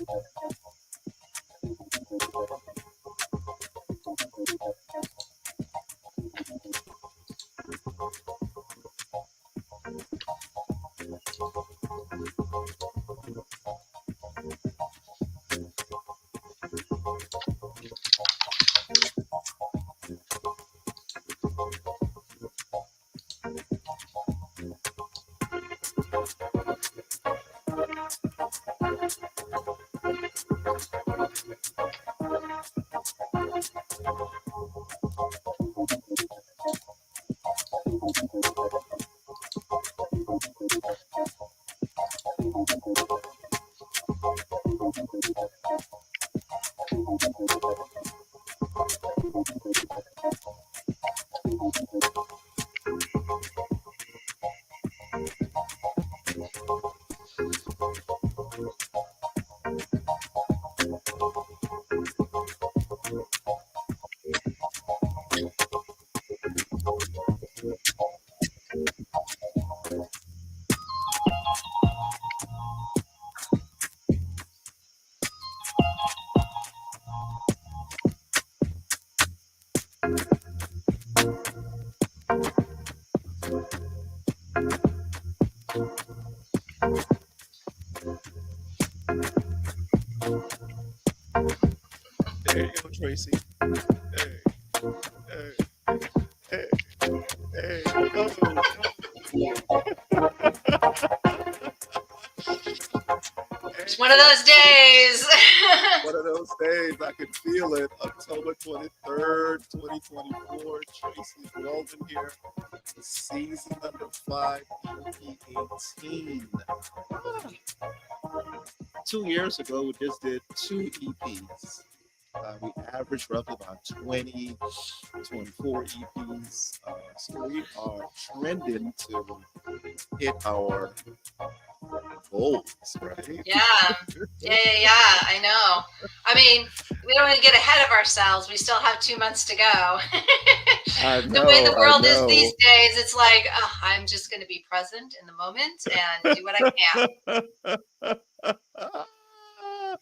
There you go, Tracy. Hey, hey, hey, hey. It's one of those days. One of those days, I can feel it. October 23rd, 2024. Tracy Wulwyn here. Season number 5, EP18. 2 years ago, we just did 2 EPs. We averaged roughly about 20, 24 EPs. So we are trending to hit our goals, right? Yeah. I know. I mean, we don't want to get ahead of ourselves. We still have 2 months to go. I The way the know, I world is these know. days, it's like, oh, I'm just going to be present in the moment and do what I can.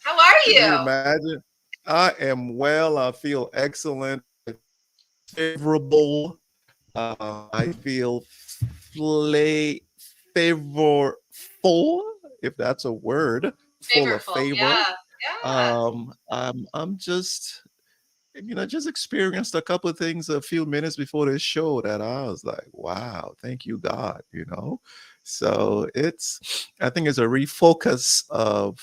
How are Can you you? imagine? I am well. I feel excellent, favorable. I feel fla- favorful, if that's a word, full of Favorful. favor. Yeah. Yeah. I'm just, just experienced a couple of things a few minutes before this show that I was like, wow, thank you, God. So I think it's a refocus of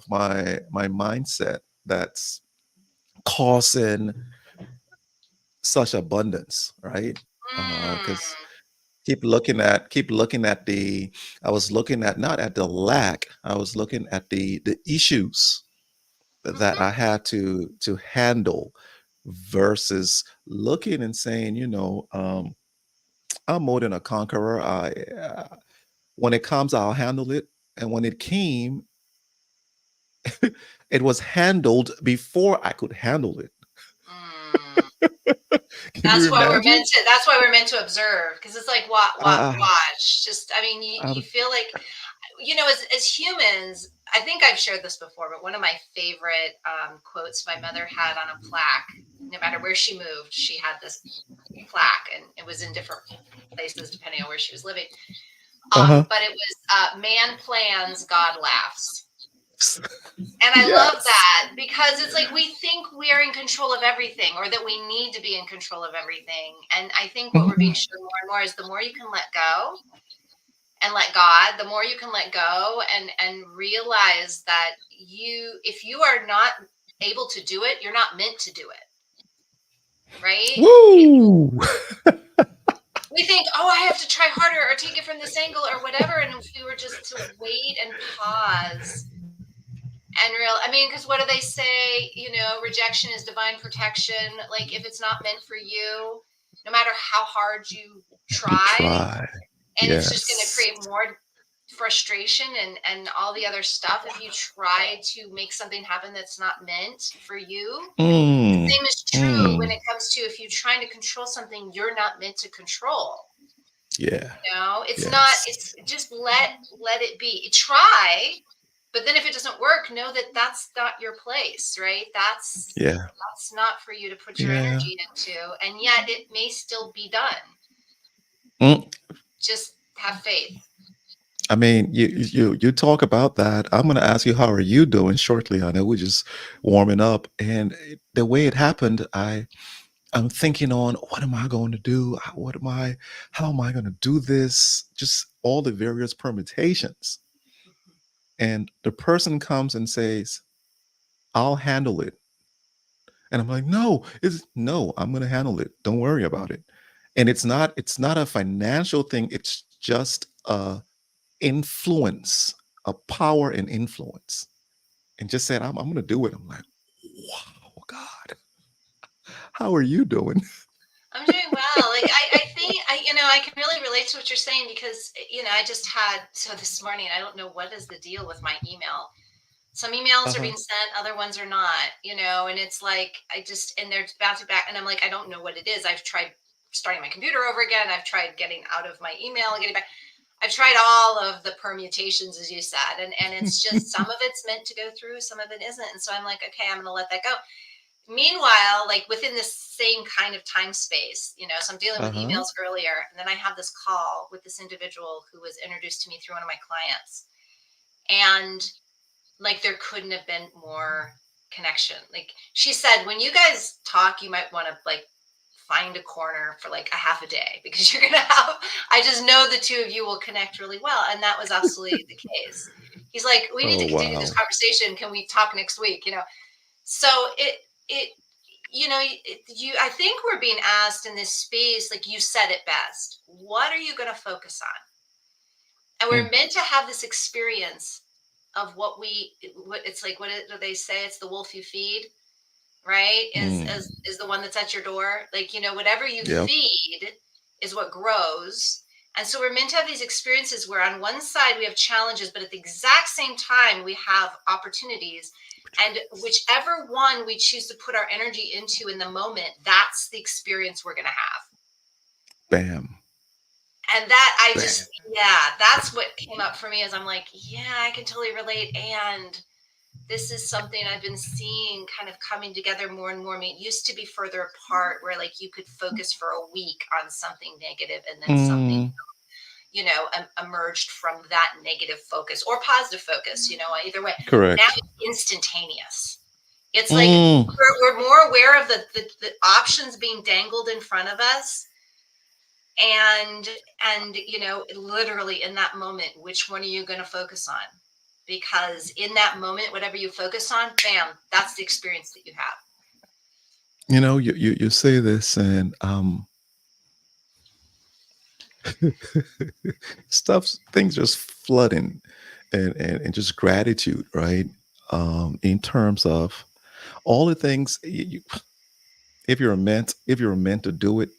my mindset that's causing such abundance, right? Because Mm. keep looking at the I was looking at not at the lack, I was looking at the issues that I Mm-hmm. had to handle versus looking and saying, I'm more than a conqueror. When it comes, I'll handle it. And when it came, it was handled before I could handle it. Mm. Can you That's why we're meant imagine? to. That's why we're meant to observe, because it's like Uh, watch. Just, I mean, you I'm, feel like, as humans. I think I've shared this before, but one of my favorite quotes my mother had on a plaque. No matter where she moved, she had this plaque, and it was in different places depending on where she was living. uh-huh. But it was "Man plans, God laughs." And I love Yes. that because it's like we think we are in control of everything or that we need to be in control of everything. And I think what we're being Mhm. shown more and more is the more you can let go and let God, the more you can let go and realize that if you are not able to do it, you're not meant to do it. Right? Woo! We think, oh, I have to try harder or take it from this angle or whatever. And if we were just to wait and pause and I mean, because what do they say? Rejection is divine protection. Like, if it's not meant for you, no matter how hard you You try, try. and it's just going to Yes. create more frustration and all the other stuff if you try to make something happen that's not meant for you. The Mm. same is true when Mm. it comes to if you're trying to control something you're not meant to control. Yeah. It's not, Yes. it's just let it be. Try, But then if it doesn't work, know that that's not your place, right? Yeah. That's not for you to put your Yeah. energy into, and yet it may still be done. Mm. Just have faith. I mean, you talk about that. I'm going to ask you, how are you doing shortly? I know we're just warming up, and the way it happened, I'm thinking on what am I going to do? How am I going to do this? Just all the various permutations. And the person comes and says, I'll handle it. And I'm like, no, I'm going to handle it. Don't worry about it. And it's not a financial thing. It's just a influence, a power and influence. And just said, I'm going to do it. I'm like, wow, God, how are you doing? I'm doing well. Like I think I can really relate to what you're saying because I just had so this morning I don't know what is the deal with my email. Some emails are Uh-huh. being sent, other ones are not, and it's like I just and they're bouncing back and I'm like I don't know what it is. I've tried starting my computer over again. I've tried getting out of my email and getting back. I've tried all of the permutations as you said and it's just some of it's meant to go through, some of it isn't. And so I'm like, okay, I'm going to let that go. Meanwhile, like within this same kind of time space, so I'm dealing with Uh-huh. emails earlier, and then I have this call with this individual who was introduced to me through one of my clients. And like there couldn't have been more connection. Like she said, when you guys talk, you might want to like find a corner for like a half a day because you're gonna have I just know the two of you will connect really well. And that was absolutely the case. He's like, we need Oh, to continue this wow. conversation. Can we talk next week? So it you I think we're being asked in this space, like you said it best, what are you going to focus on? And Mm, we're meant to have this experience of what it's like, do they say? It's the wolf you feed, right? is mm. is is the one that's at your door. Like, whatever you Yep. feed is what grows. And so we're meant to have these experiences where on one side we have challenges, but at the exact same time we have opportunities. And whichever one we choose to put our energy into in the moment, that's the experience we're going to have. Bam. And that I Bam. just, yeah, that's what came up for me as I'm like, yeah, I can totally relate. And this is something I've been seeing kind of coming together more and more. I mean, it used to be further apart where like you could focus for a week on something negative and then something, Mm, emerged from that negative focus or positive focus, either way. Now correct. it's instantaneous. It's like Mm. we're more aware of the options being dangled in front of us and literally in that moment, which one are you going to focus on? Because in that moment, whatever you focus on, bam, that's the experience that you have. You say this, and stuff, things just flooding, and just gratitude, right? In terms of all the things, if you're meant to do it,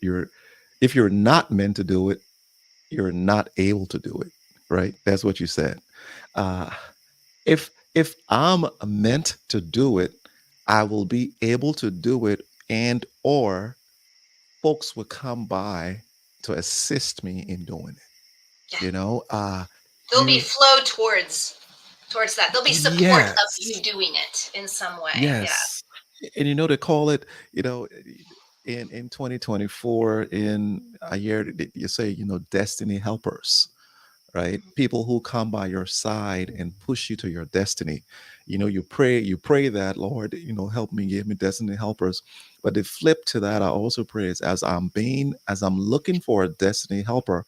if you're not meant to do it, you're not able to do it, right? That's what you said. Uh, if I'm meant to do it, I will be able to do it, and or folks will come by to assist me in doing Yeah, it. there'll be You flow towards that. There'll be support of you Yes, doing it in some way. Yeah. yes. And they call it, in 2024, in a year, you say, destiny helpers, right? People who come by your side and push you to your destiny. You pray that, Lord, help me, give me destiny helpers. But the flip to that, I also pray is, as I'm looking for a destiny helper,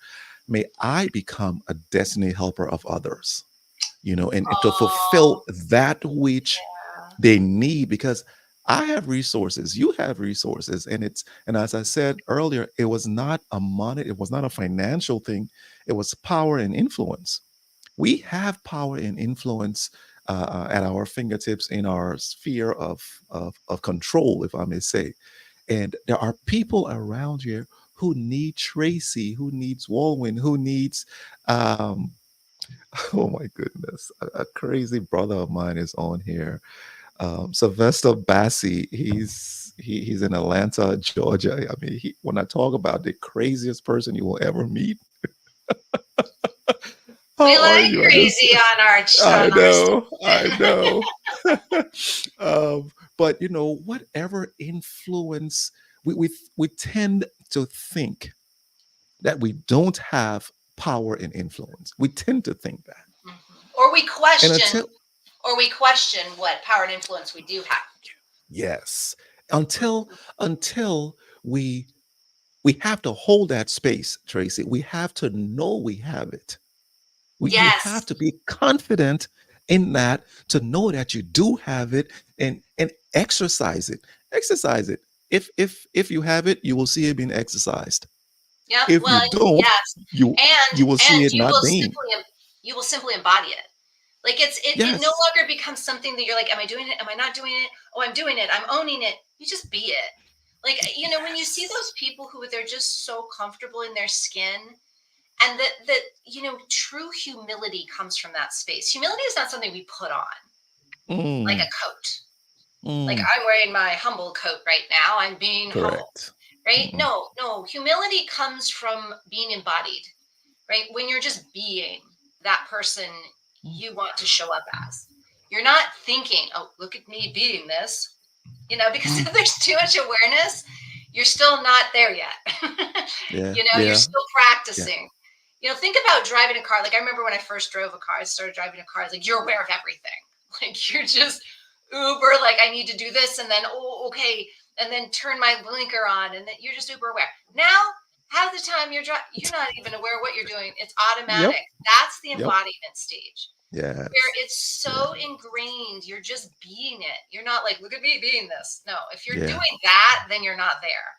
may I become a destiny helper of others, and to Oh, fulfill that which yeah. they need, because I have resources, you have resources, and as I said earlier, it was not a financial thing. It was power and influence. We have power and influence at our fingertips, in our sphere of control, if I may say. And there are people around here who need Tracy, who needs Wulwyn, who needs um oh my goodness, a crazy brother of mine is on here, Sylvester Bassi. He's in Atlanta, Georgia. I mean, when I talk about the craziest person you will ever meet, We How are like you? crazy on our I on our know, I station. know. But whatever influence we tend to think that we don't have power and influence. We tend to think that. Mhm. Or And until we question what power and influence we do have. yes, until Mhm. until we have to hold that space, Tracy. We have to know we have it. You have Yes. to be confident in that to know that you do have it and exercise it. Exercise it. If you have it, you will see it being exercised. Yep. If you Well, don't, yes. you And you will see it you not will being. simply embody it. Like it no Yes. longer becomes something that you're like, am I doing it? Am I not doing it? Oh, I'm doing it. I'm owning it. You just be it. Like, when you see Yes. those people who they're just so comfortable in their skin, and that true humility comes from that space. Humility is not something we put on like Mm, a coat. Like, mm, I'm wearing my humble coat right now. I'm being humble, correct. right? Mm, No, no. Humility comes from being embodied, right? When you're just being that person mm, you want to show up as. You're not thinking, oh, look at me being this, because mm. if there's too much awareness, you're still not there yet. Yeah, You're yeah, still yeah. practicing. Think about driving a car. Like, I remember when I first drove a car, I started driving a car. It's like, you're aware of everything. Like, you're just uber, like, I need to do this. And then, oh, okay. And then turn my blinker on. And then you're just uber aware. Now, half the time you're not even aware of what you're doing. It's Yep, automatic. That's the yep. embodiment stage where Yes. it's Yeah, so ingrained. You're just being it. You're not like, look at me being this. No, if you're yeah. doing that, then you're not there.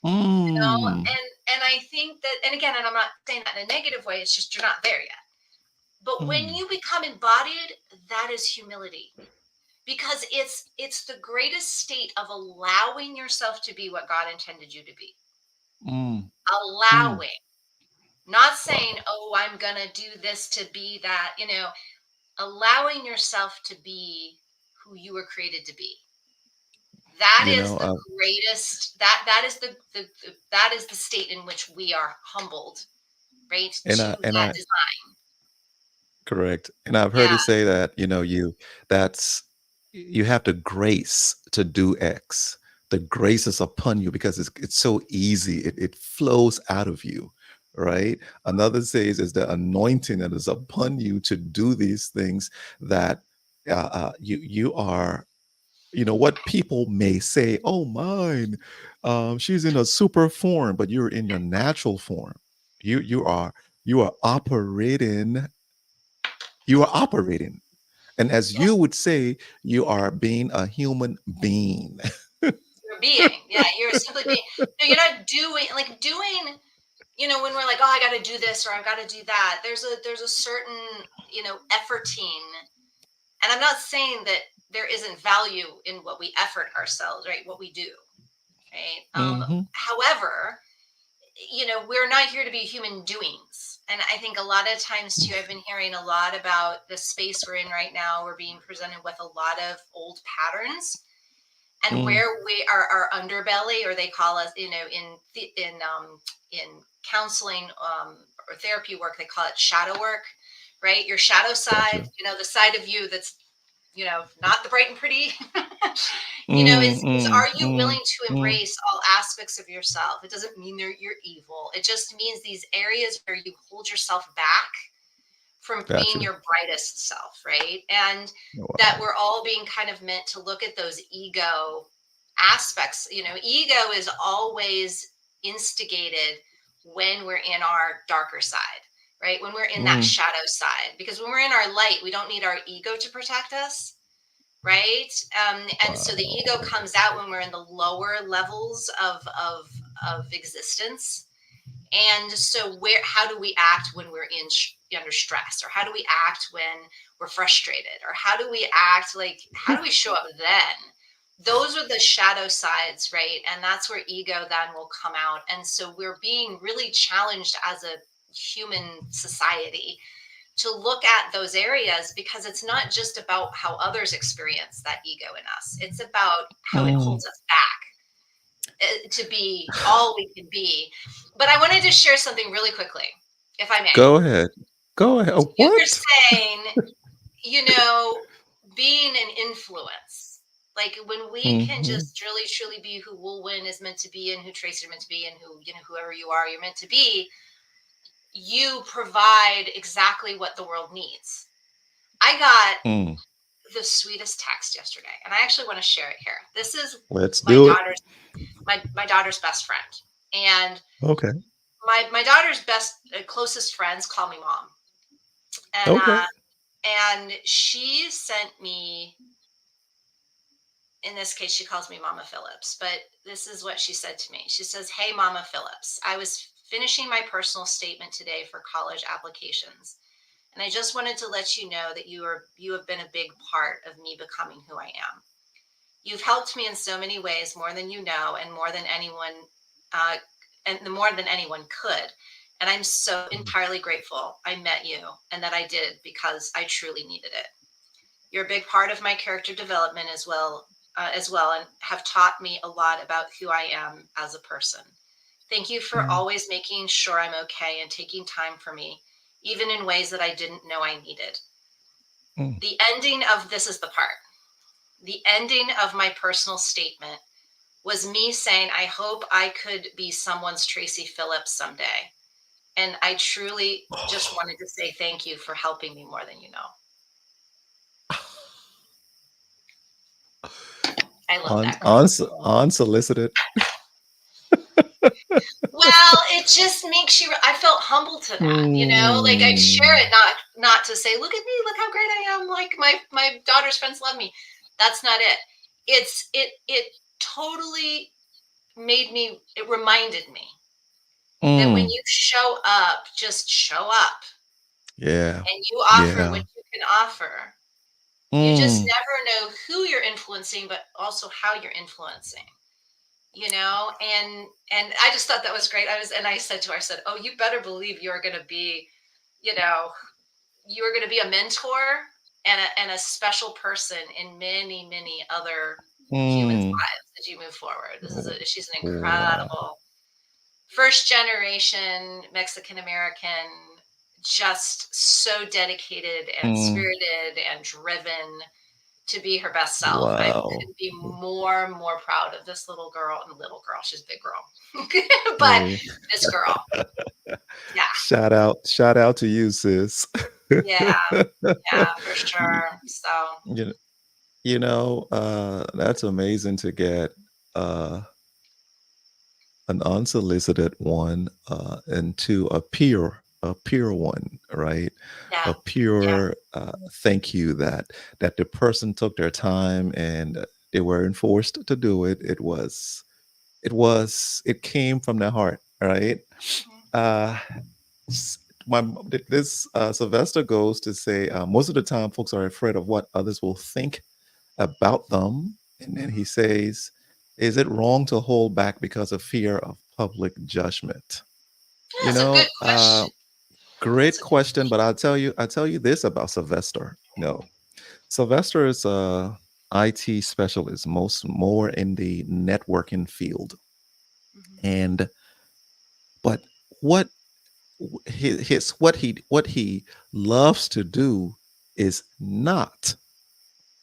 Mm, And I think that, and again, and I'm not saying that in a negative way, it's just you're not there yet. But when mm, you become embodied, that is humility. Because it's the greatest state of allowing yourself to be what God intended you to be. mm, mm. Allowing, not saying, Wow. oh, I'm gonna do this to be that, allowing yourself to be who you were created to be. That You is know, the greatest, that is that is the state in which we are humbled, right, and to I and that I design. correct. And I've heard Yeah. it say that, that's you have the grace to do X. The grace is upon you because it's so easy. It flows out of you, right? Another says is the anointing that is upon you to do these things that you are, what people may say, oh mine, she's in a super form, but you're in your natural form. You are operating, you are operating. And as Yeah. you would say, you are being a human being. You're being. Yeah, you're simply being. No, you're not doing, when we're like, oh, I got to do this or I've got to do that. There's a certain, efforting. And I'm not saying that there isn't value in what we effort ourselves, right? What we do, right? Hmm. However, we're not here to be human doings. And I think a lot of times too, I've been hearing a lot about the space we're in right now. We're being presented with a lot of old patterns, and Mm, where we are our underbelly, or they call us, in counseling, or therapy work, they call it shadow work, right? Your shadow side, gotcha. the side of you that's, not the bright and pretty. Mm, Is mm, are you mm, willing to mm. embrace all aspects of yourself? It doesn't mean you're evil. It just means these areas where you hold yourself back from being Gotcha. your brightest self, right? And that Wow. we're all being kind of meant to look at those ego aspects. Ego is always instigated when we're in our darker side, right? When we're in that Mm, shadow side. Because when we're in our light, we don't need our ego to protect us, right? And so the ego wow. comes out when we're in the lower levels of existence. And so, how do we act when we're under stress, or how do we act when we're frustrated, or how do we act, like, how do we show up then? Those are the shadow sides, right? And that's where ego then will come out. And so we're being really challenged as a human society to look at those areas, because it's not just about how others experience that ego in us. It's about how it Mm. holds us back, to be all we can be. But I wanted to share something really quickly, if I may. Go ahead. Go ahead. You were What? saying, you know, being an influence. Like when we can Hmm. just really truly be who Wulwyn is meant to be and who Tracy are meant to be and who, whoever you are, you're meant to be, you provide exactly what the world needs. I got Mm. the sweetest text yesterday, and I actually want to share it here. This is Let's my do it. daughter's my daughter's best friend. And Okay. my daughter's closest friends call me mom. And Okay. she sent me, in this case, she calls me Mama Phillips, but this is what she said to me. She says, "Hey, Mama Phillips, I was finishing my personal statement today for college applications. And I just wanted to let you know that you have been a big part of me becoming who I am. You've helped me in so many ways, more than you know, and uh, more than anyone could. And I'm so entirely grateful I met you and that I did because I truly needed it. You're a big part of my character development as well, and have taught me a lot about who I am as a person. Thank you for Mm. always making sure I'm okay and taking time for me, even in ways that I didn't know I needed. Mm. The ending of this is the part. The ending of my personal statement was me saying, I hope I could be someone's Tracy Phillips someday. And I truly just wanted to say thank you for helping me more than you know." I love that girl. Unsolicited. Well, it just makes you, I felt humble to that. Like I'd share Mm. it, not to say, look at me, look how great I am. Like my daughter's friends love me. That's not it. It totally it reminded me that when Mm. you show up, just show up Yeah. and you offer what Yeah. you can offer. You just Mm. never know who you're influencing, but also how you're influencing. And I just thought that was great. I said to her, I said, "Oh, you better believe you're going to be, you know, you're going to be a mentor and a special person in many, many other humans' Mm. lives as you move forward." She's an Wow. incredible first generation Mexican American, just so dedicated and Mm. spirited and driven to be her best self. I Wow. couldn't be more proud of this little girl. And little girl, she's a big girl, but Hey. this girl, yeah, Shout out to you, sis. yeah, yeah, for sure. So you, that's amazing to get uh, an unsolicited one into a pure one, right? yeah, A yeah, pure thank you that the person took their time and they weren't forced to do it. It came from their heart, right? Uh, s- this Sylvester goes to say most of the time folks are afraid of what others will think about them, and then he says, "Is it wrong to hold back because of fear of public judgment?" yeah. You It's a good know, question. great It's a good question, but question. I'll tell you this about Sylvester. No, Sylvester is a IT specialist, more in the networking field, Mhm. and but what what he loves to do is not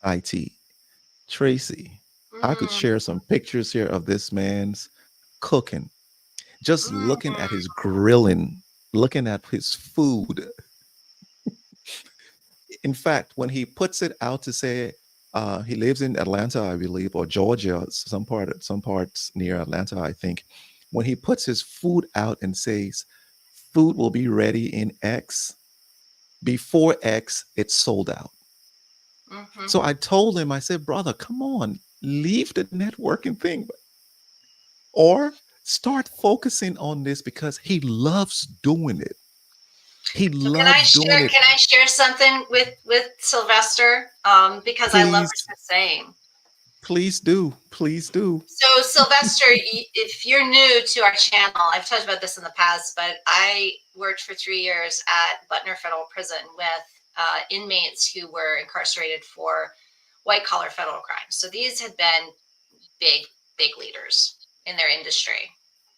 IT. Tracy, I could Mm, share some pictures here of this man's cooking. Just looking at mm, his grilling, looking at his food. In fact, when he puts it out to say he lives in Atlanta, I believe, or Georgia, some parts near Atlanta, I think. When he puts his food out and says, "Food will be ready in X," before X, it's sold out. mhm. So I told him, I said, "Brother, come on, leave the networking thing or start focusing on this because he loves doing it. He So can I loves doing share? it. Can I share something with Sylvester? Because I love what Please, you're saying. please do. Please do. So, Sylvester, if you're new to our channel, I've talked about this in the past, but I worked for 3 years at Butner Federal Prison with inmates who were incarcerated for white collar federal crimes. So these had been big, big leaders in their industry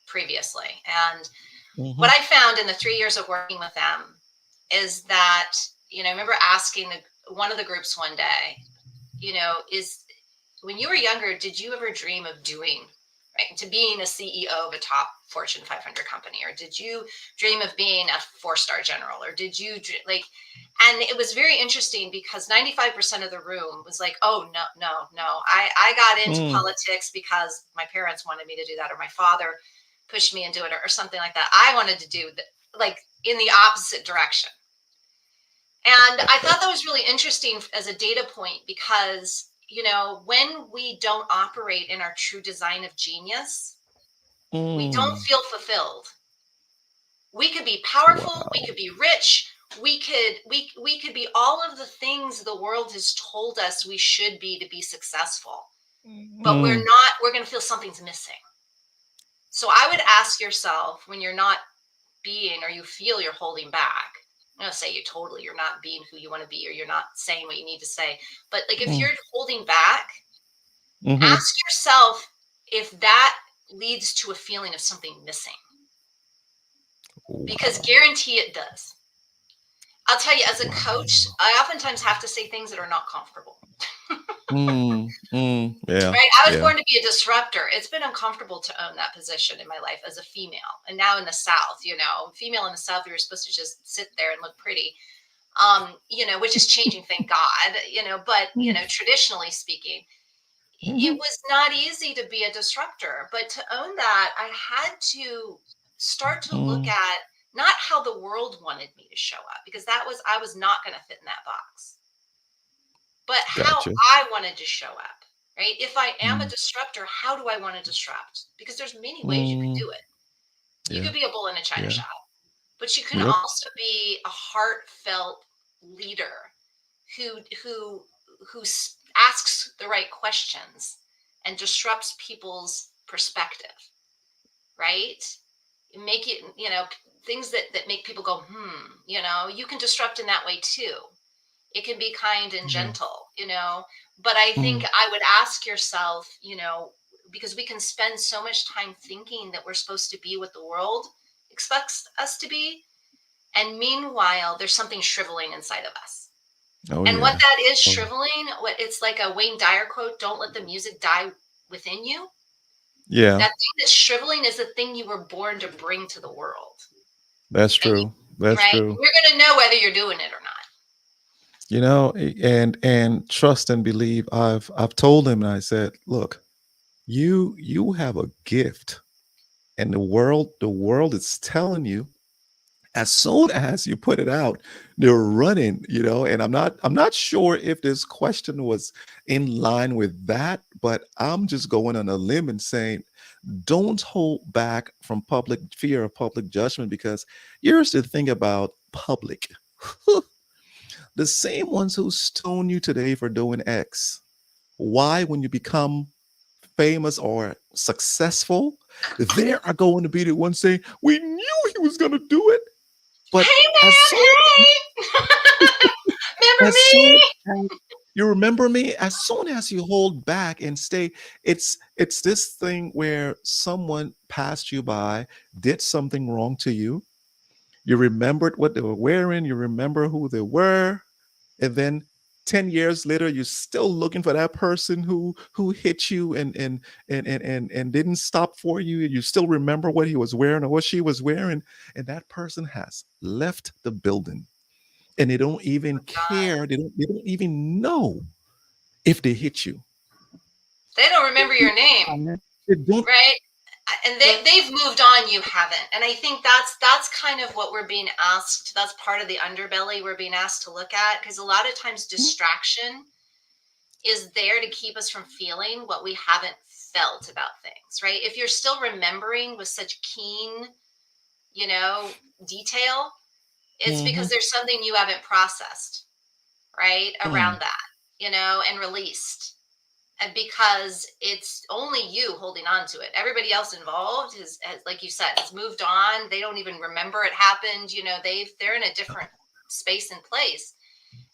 previously. And Hmm. what I found in the 3 years of working with them is that, I remember asking one of the groups one day, is when you were younger, did you ever dream of doing, right, to being a CEO of a top Fortune 500 company? Or did you dream of being a four-star general? Or did you like, and it was very interesting because 95% of the room was like, oh, no, no, no. I got into Mm, politics because my parents wanted me to do that, or my father pushed me into it, or something like that. I wanted to do like in the opposite direction. And I thought that was really interesting as a data point because, when we don't operate in our true design of genius, we don't mm. feel fulfilled. We could be powerful, we Wow. could be rich, we could be all of the things the world has told us we should be to be successful. But we're Mm, not, we're going to feel something's missing. So I would ask yourself, when you're not being, or you feel you're holding back, I'm going to say you're not being who you want to be, or you're not saying what you need to say. But like, if mm, you're holding back, mhm. ask yourself if that leads to a feeling of something missing, because Wow. guarantee it does. I'll tell you, as a coach, Wow. I oftentimes have to say things that are not comfortable. Yeah, Right? I was yeah. born to be a disruptor. It's been uncomfortable to own that position in my life as a female. And now in the South, female in the South, you're supposed to just sit there and look pretty. Which is changing, thank God, but, Mm, traditionally speaking, it mhm, was not easy to be a disruptor. But to own that, I had to start to look mm. at not how the world wanted me to show up, because I was not going to fit in that box, but how Gotcha. I wanted to show up. Right? If I am a Mm, disruptor, how do I want to disrupt? Because there's many ways you could mm. do it. You Yeah, could be a bull in a china yeah. shop, but you can Yep. also be a heartfelt leader who who asks the right questions and disrupts people's perspective, right? Make it, things that make people go, you can disrupt in that way too. It can be kind and Yeah. gentle, but I think Mm, I would ask yourself, because we can spend so much time thinking that we're supposed to be what the world expects us to be, and meanwhile there's something shriveling inside of us. oh, And what yeah. that is, Oh, shriveling, it's like a Wayne Dyer quote, "Don't let the music die within you." yeah, That thing that's shriveling is the thing you were born to bring to the world. that's And you true. That's right? true. You're gonna know whether you're doing it or not. And trust and believe. I've told him, and I said, look, you have a gift, and the world is telling you, as soon as you put it out, they're running, and I'm not sure if this question was in line with that, but I'm just going on a limb and saying, don't hold back from public fear of public judgment, because here's the thing about public. The same ones who stone you today for doing X, why, when you become famous or successful, they are going to be the ones saying, we knew he was going to do it. But Hey as man, soon hey! Remember as soon me? as you remember me, as soon as you hold back and stay, it's this thing where someone passed you by, did something wrong to you. You remembered what they were wearing, you remember who they were, and then 10 years later you're still looking for that person who hit you and didn't stop for you. You still remember what he was wearing or what she was wearing, and that person has left the building, and they don't even God, care. They don't even know if they hit you. they don't remember your name, They don't. right? And they've moved on, you haven't. And I think that's kind of what we're being asked. That's part of the underbelly we're being asked to look at, because a lot of times distraction is there to keep us from feeling what we haven't felt about things, right? If you're still remembering with such keen, you know, detail, it's because Mhm. there's something you haven't processed, right? Mm. Around that, and released. And because it's only you holding on to it. Everybody else involved has, like you said, has moved on. They don't even remember it happened. They're in a different space and place.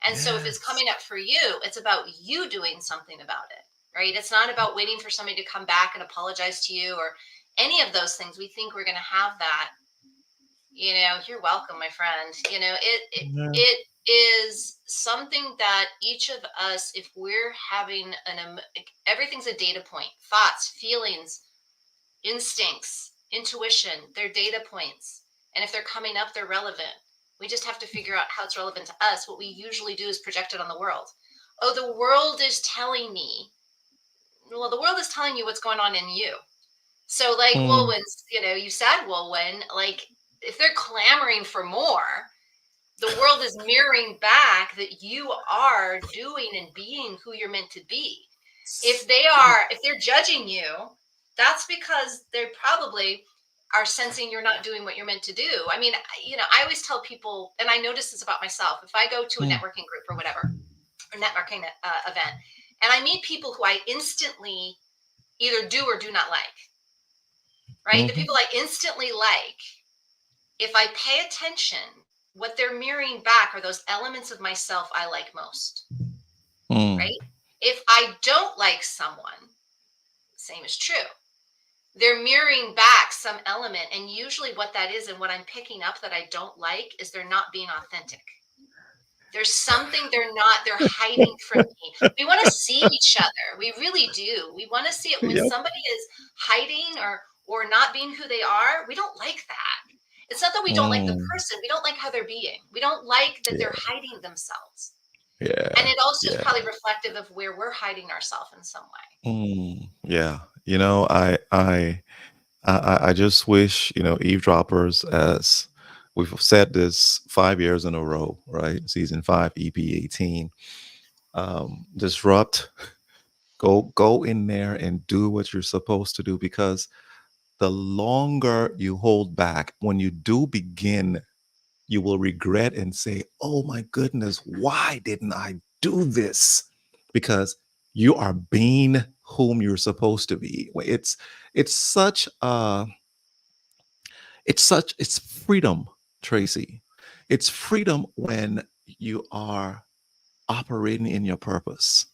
And so if it's Yes. coming up for you, it's about you doing something about it, right? It's not about waiting for somebody to come back and apologize to you or any of those things. We think we're going to have that. You're welcome, my friend. Yeah. It is something that each of us, if we're having everything's a data point, thoughts, feelings, instincts, intuition, they're data points. And if they're coming up, they're relevant. We just have to figure out how it's relevant to us. What we usually do is project it on the world. Oh, the world is telling me. Well, the world is telling you what's going on in you. So, like Mm, Wulwyn's, you said Wulwyn, like if they're clamoring for more, the world is mirroring back that you are doing and being who you're meant to be. If they're judging you, that's because they probably are sensing you're not doing what you're meant to do. I mean, I always tell people, and I notice this about myself, if I go to a mm, networking group or whatever, or networking event, and I meet people who I instantly either do or do not like, right? The mhm, people I instantly like, if I pay attention, what they're mirroring back are those elements of myself I like most, mm, right? If I don't like someone, same is true. They're mirroring back some element. And usually, what that is, and what I'm picking up that I don't like, is they're not being authentic. There's something they're hiding from me. We want to see each other. We really do. We want to see it when yep, somebody is hiding or not being who they are. We don't like that. It's not that we don't like the mm, person. We don't like how they're being. We don't like that they're yeah, hiding themselves. And yeah, it also is yeah, probably reflective of where we're hiding ourselves in some way. yeah. I just wish, eavesdroppers, as we've said this 5 years in a row, right? Season five, EP18. Disrupt, go in there and do what you're supposed to do, because the longer you hold back, when you do begin, you will regret and say, "Oh my goodness, why didn't I do this?" Because you are being whom you're supposed to be. It's such it's freedom, Tracy. It's freedom when you are operating in your purpose.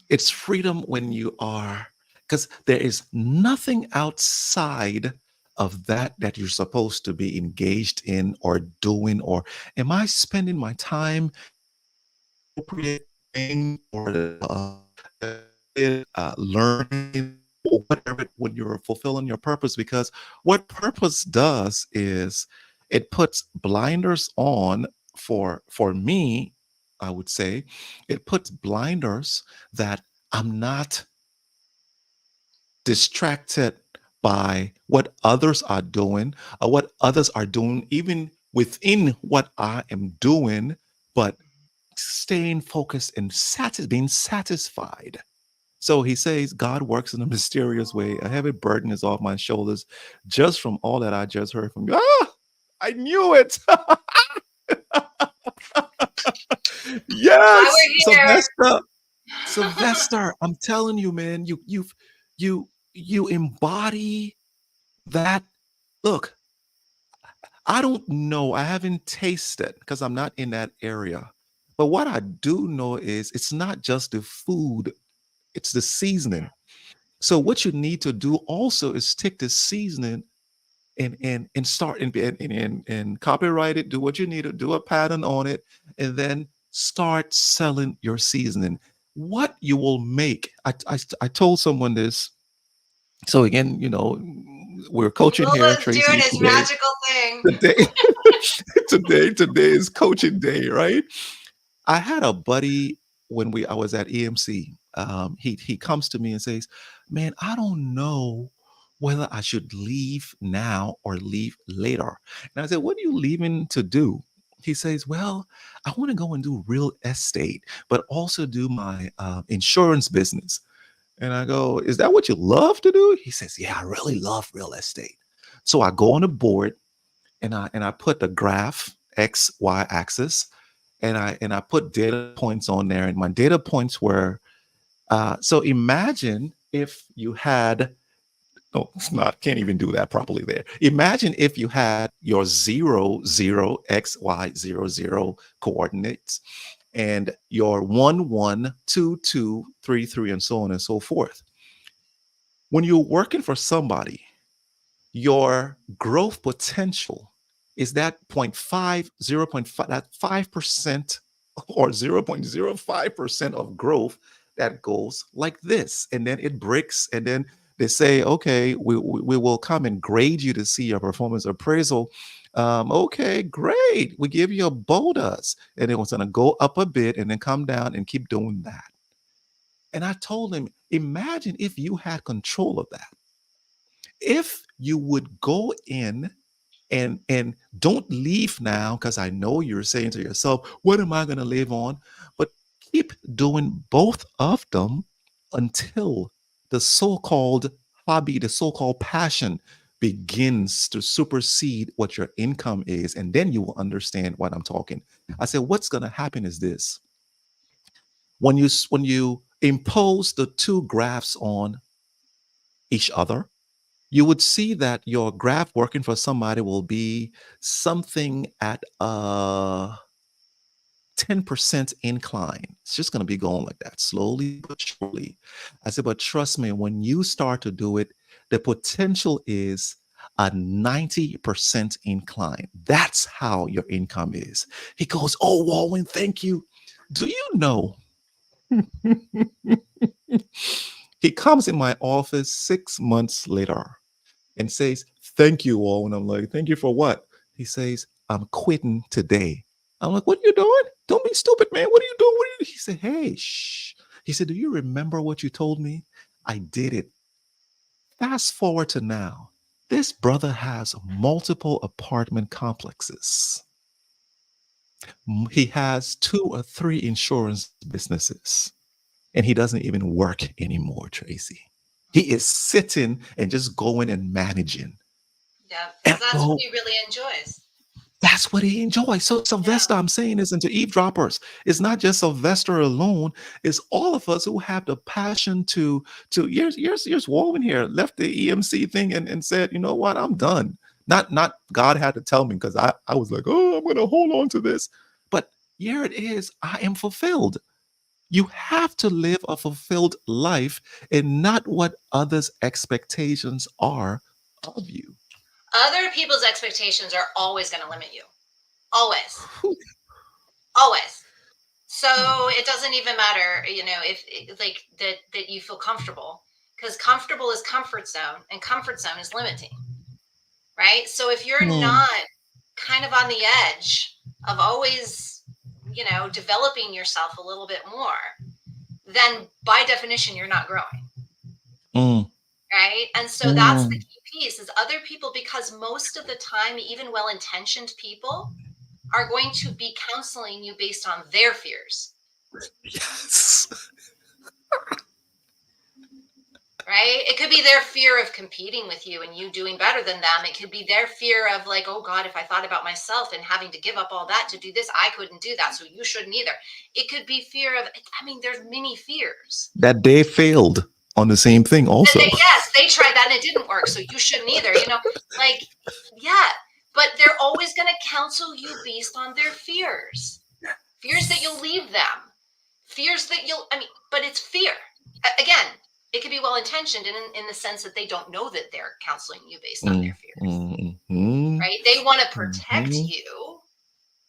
It's freedom when you are, because there is nothing outside of that you're supposed to be engaged in or doing. Or am I spending my time appropriate thing, or learning, or whatever, when you're fulfilling your purpose? Because what purpose does is it puts blinders on. For me, I would say it puts blinders that I'm not distracted by what others are doing, or what others are doing even within what I am doing, but staying focused and being satisfied. So he says, God works in a mysterious way. A heavy burden is off my shoulders just from all that I just heard from you. Ah, I knew it. That's why Yes, we're here. Sylvester. Sylvester, I'm telling you, man, you embody that. Look, I don't know. I haven't tasted because I'm not in that area. But what I do know is it's not just the food, it's the seasoning. So what you need to do also is take the seasoning and start and copyright it, do what you need to do, a pattern on it, and then start selling your seasoning. What you will make, I told someone this. So again, we're coaching here, Lula's doing Tracy, his today. magical thing. Today, today is coaching day, right? I had a buddy when we I was at EMC. He comes to me and says, "Man, I don't know whether I should leave now or leave later." And I said, "What are you leaving to do?" He says, "Well, I want to go and do real estate, but also do my insurance business." And I go, "Is that what you love to do?" He says, "Yeah, I really love real estate." So I go on a board and I put the graph X Y axis, and I put data points on there, and my data points were, so imagine if you had, no, it's not, can't even do that properly there. Imagine if you had your 0 0 x y 0 0 coordinates, and your 1 1 2 2 3 3, and so on and so forth. When you're working for somebody, your growth potential is that point 0.5, 0.5, that 5% or 0.05% of growth that goes like this. And then it breaks. And then they say, okay, we will come and grade you to see your performance appraisal. Okay, great. We give you a bonus. And it was going to go up a bit and then come down and keep doing that. And I told him, imagine if you had control of that. If you would go in and don't leave now, because I know you're saying to yourself, what am I going to live on? But keep doing both of them until the so-called hobby, the so-called passion begins to supersede what your income is, and then you will understand what I'm talking. I said, what's going to happen is this: when you impose the two graphs on each other, you would see that your graph working for somebody will be something at a 10% incline. It's just going to be going like that, slowly but surely. I said, but trust me, when you start to do it, the potential is a 90% incline. That's how your income is. He goes, oh, Wulwyn, thank you. Do you know? He comes in my office 6 months later and says, thank you all. And I'm like, thank you for what? He says, I'm quitting today. I'm like, what are you doing? Don't be stupid, man. What are you doing? What are you? He said, hey, shh. He said, do you remember what you told me? I did it. Fast forward to now. This brother has multiple apartment complexes. He has 2 or 3 insurance businesses, and he doesn't even work anymore, Tracy. He is sitting and just going and managing. Yeah, And because that's what so he really enjoys. that's what he enjoys. So Yeah. Sylvester, I'm saying this into eavesdroppers. It's not just Sylvester alone. It's all of us who have the passion to here's Wulwyn here, left the EMC thing and said, you know what, I'm done. Not God had to tell me because I was like, oh, I'm gonna hold on to this. But here it is. I am fulfilled. You have to live a fulfilled life and not what others' expectations are of you. Other people's expectations are always going to limit you. Always. Always. So it doesn't even matter, if like that you feel comfortable, because comfortable is comfort zone and comfort zone is limiting, right? So if you're Hmm. not kind of on the edge of always, developing yourself a little bit more, then by definition you're not growing, Mm, right? And so that's the mm. key piece is other people, because most of the time even well-intentioned people are going to be counseling you based on their fears. Yes. Right? It could be their fear of competing with you and you doing better than them. It could be their fear of like, oh God, if I thought about myself and having to give up all that to do this, I couldn't do that. So you shouldn't either. It could be fear of, I mean, there's many fears. That they failed on the same thing And also. yes, they tried that and it didn't work. So you shouldn't either, like, yeah, but they're always going to counsel you based on their fears, fears that you'll leave them, fears that but it's fear. Again, it could be well intentioned in the sense that they don't know that they're counseling you based on their Mm, fears, mm, mm, right? They want to protect mhm, you.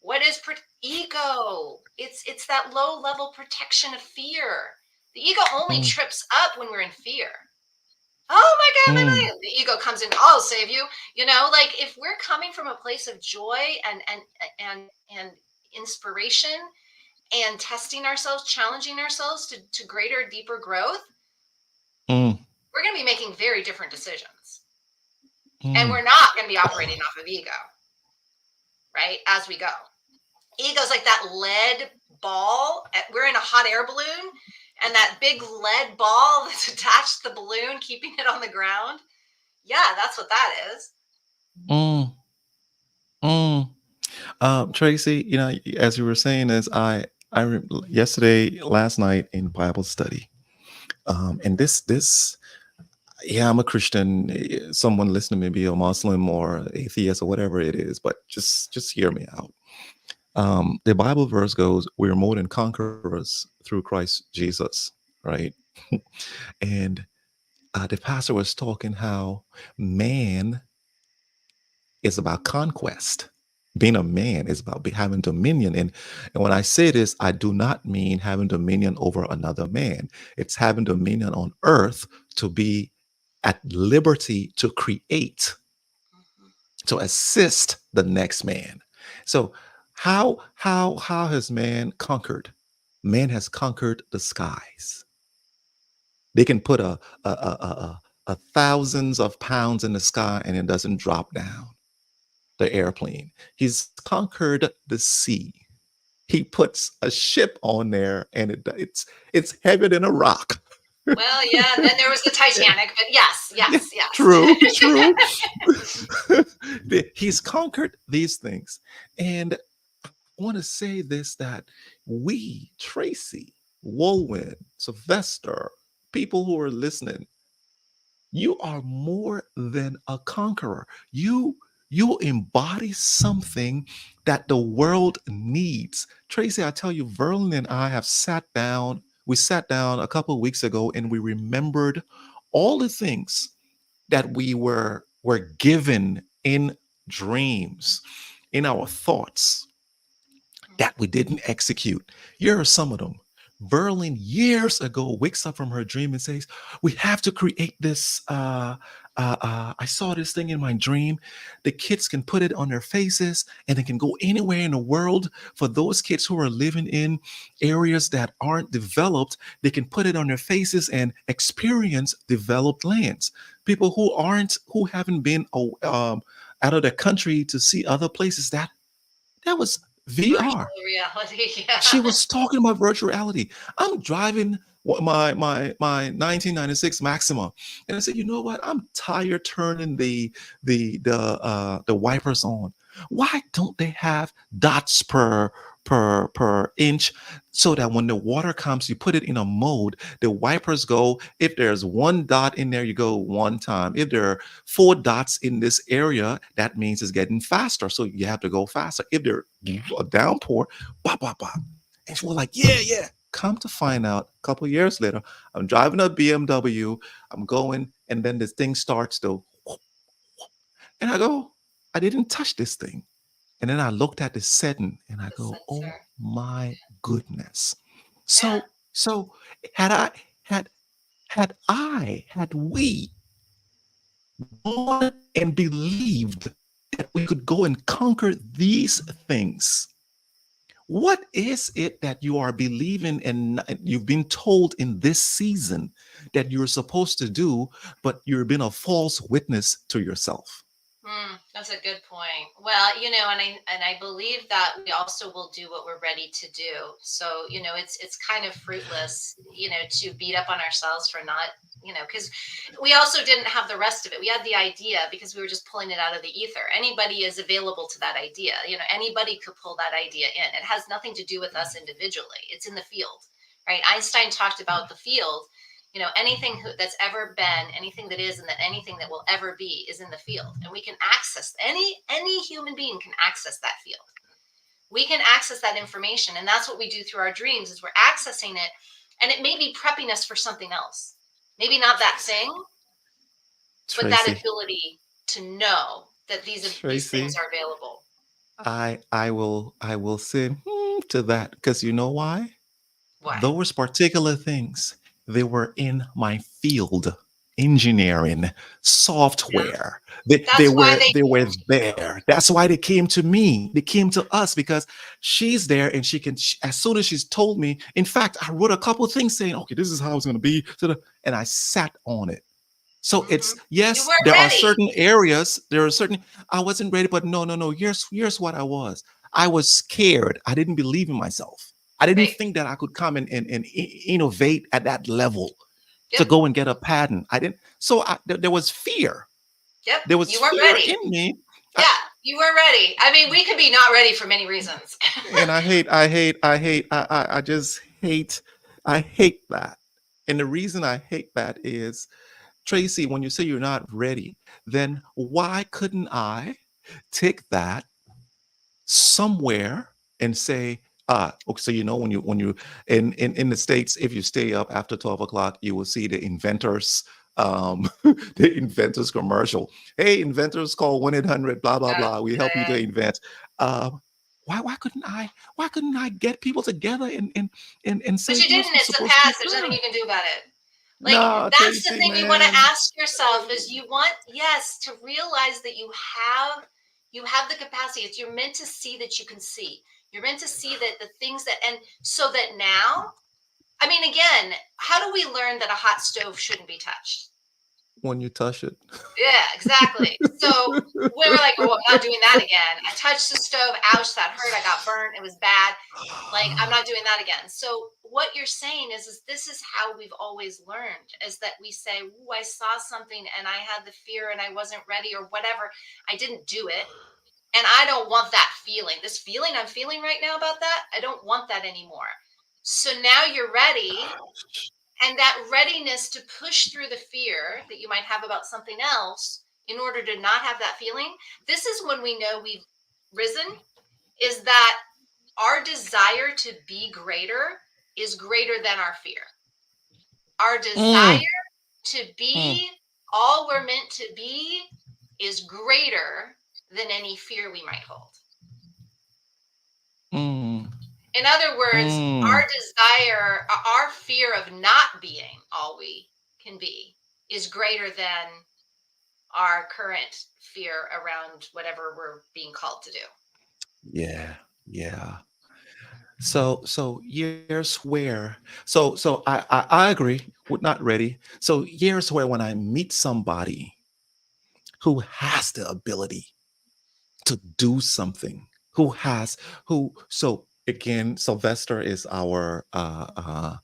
What is ego? It's that low level protection of fear. The ego only mm, trips up when we're in fear. Oh my God, mm, the ego comes in, I'll save you. Like if we're coming from a place of joy and inspiration and testing ourselves, challenging ourselves to greater, deeper growth, mm, we're going to be making very different decisions. And mm. we're not going to be operating off of ego, right? As we go. Ego's like that lead ball. We're in a hot air balloon, and that big lead ball that's attached to the balloon, keeping it on the ground. Yeah, that's what that is. Mm, mm. Tracy, as you were saying this, yesterday, last night in Bible study, and this, yeah, I'm a Christian. Someone listening may be a Muslim or atheist or whatever it is, but just hear me out. The Bible verse goes, "We're more than conquerors through Christ Jesus," right? And the pastor was talking how man is about conquest. Being a man is about having dominion. And when I say this, I do not mean having dominion over another man. It's having dominion on earth to be at liberty to create, Mhm. to assist the next man. So how has man conquered? Man has conquered the skies. They can put a thousands of pounds in the sky and it doesn't drop down the airplane. He's conquered the sea. He puts a ship on there and it's heavier than a rock. Well, yeah, and then there was the Titanic, but yes, Yeah, yes, true, yes. true. He's conquered these things. And I want to say this, that we, Tracy, Wulwyn, Sylvester, people who are listening, you are more than a conqueror. You embody something that the world needs. Tracy, I tell you, Verlin and I have sat down. We sat down a couple of weeks ago and we remembered all the things that we were given in dreams, in our thoughts, that we didn't execute. Here are some of them. Berlin years ago wakes up from her dream and says, "We have to create this. I saw this thing in my dream. The kids can put it on their faces and they can go anywhere in the world. For those kids who are living in areas that aren't developed, they can put it on their faces and experience developed lands. People who haven't been out of the country to see other places. That was VR. Virtual reality, yeah. She was talking about virtual reality. I'm driving my 1996 Maxima, and I said, you know what? I'm tired turning the wipers on. Why don't they have dots per inch, so that when the water comes, you put it in a mode, the wipers go. If there's one dot in there, you go one time. If there are four dots in this area, that means it's getting faster, so you have to go faster. If there's a downpour, bop, bop, bop. And she was like, yeah, yeah. Come to find out, a couple years later, I'm driving a BMW, I'm going, and then this thing starts to, and I go, I didn't touch this thing. And then I looked at the setting and I The go, oh sensor. my goodness. Yeah, So had I had had we gone and believed that we could go and conquer these things, what is it that you are believing and you've been told in this season that you're supposed to do, but you've been a false witness to yourself? that's a good point. Well, and I believe that we also will do what we're ready to do. So, it's kind of fruitless, to beat up on ourselves for not, because we also didn't have the rest of it. We had the idea because we were just pulling it out of the ether. Anybody is available to that idea. Anybody could pull that idea in. It has nothing to do with us individually. It's in the field, right? Einstein talked about the field. Anything that's ever been, anything that is, and that anything that will ever be is in the field, and we can access any human being can access that field. We can access that information, and that's what we do through our dreams. Is we're accessing it, and it may be prepping us for something else. Maybe not that Tracy, thing, but that Tracy, ability to know that these things Tracy, are available. I will say to that, because you know why? Why? Those particular things, they were in my field, engineering, Yeah, software. they, they that's why were they they were came to you. there. That's why they came to me, they came to us, because she's there and as soon as she's told me, in fact, I wrote a couple of things saying, okay, this is how it's going to be, and I sat on it. So Hmm. it's, You yes, weren't there are ready, certain areas, there are certain, I wasn't ready, but no, no, no. Here's what I was. I was scared. I didn't believe in myself. I didn't right? think that I could come and innovate at that level to Yep, go and get a patent. I didn't. So there was fear. yep. There was You weren't fear ready. in me. I, Yeah, you weren't ready. I mean, we could be not ready for many reasons. and I just hate that. And the reason I hate that is, Tracy, when you say you're not ready, then why couldn't I take that somewhere and say, okay, so when you in the States, if you stay up after 12 o'clock, you will see the inventors the inventors commercial. Hey, inventors, call 1-800 blah blah Oh, blah. We help you to good. invent. Um, why couldn't I get people together and But say you here's didn't. what's It's the supposed to be past. There's nothing done? you can do about it. Like, Nah, that's the Tracy, thing you want to man. ask yourself is you want, yes, to realize that you have the capacity. It's you're meant to see that you can see. You're meant to see that the things that and so that now, I mean, again, how do we learn that a hot stove shouldn't be touched? When you touch it. Yeah, exactly. So we were like, oh, I'm not doing that again. I touched the stove. Ouch, that hurt. I got burnt. It was bad. Like, I'm not doing that again. So what you're saying is this is how we've always learned is that we say, "Ooh, I saw something and I had the fear and I wasn't ready or whatever. I didn't do it. And I don't want that feeling. This feeling I'm feeling right now about that, I don't want that anymore." So now you're ready, and that readiness to push through the fear that you might have about something else in order to not have that feeling. This is when we know we've risen, is that our desire to be greater is greater than our fear. Our desire Mm, to mm, be all we're meant to be is greater than any fear we might hold. mm, In other words, mm, our desire, our fear of not being all we can be is greater than our current fear around whatever we're being called to do. yeah, yeah. So years where so I agree with not ready. So years where when I meet somebody who has the ability to do something, who has who so again, Sylvester is our Man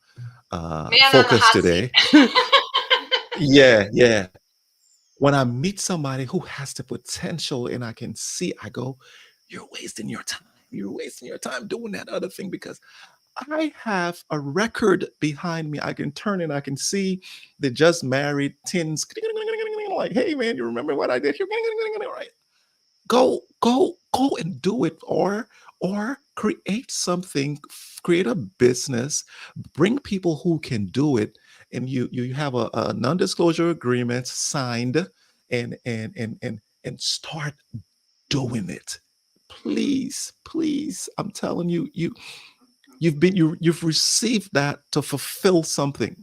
on the focus hot seat. today. Yeah, yeah. When I meet somebody who has the potential and I can see, I go, you're wasting your time. You're wasting your time doing that other thing because I have a record behind me. I can turn and I can see the just married tins. Like, hey man, you remember what I did here? Right. Go and do it. Or create something, create a business, bring people who can do it, and you have a non-disclosure agreement signed and start doing it. Please, please, I'm telling you, you've received that to fulfill something.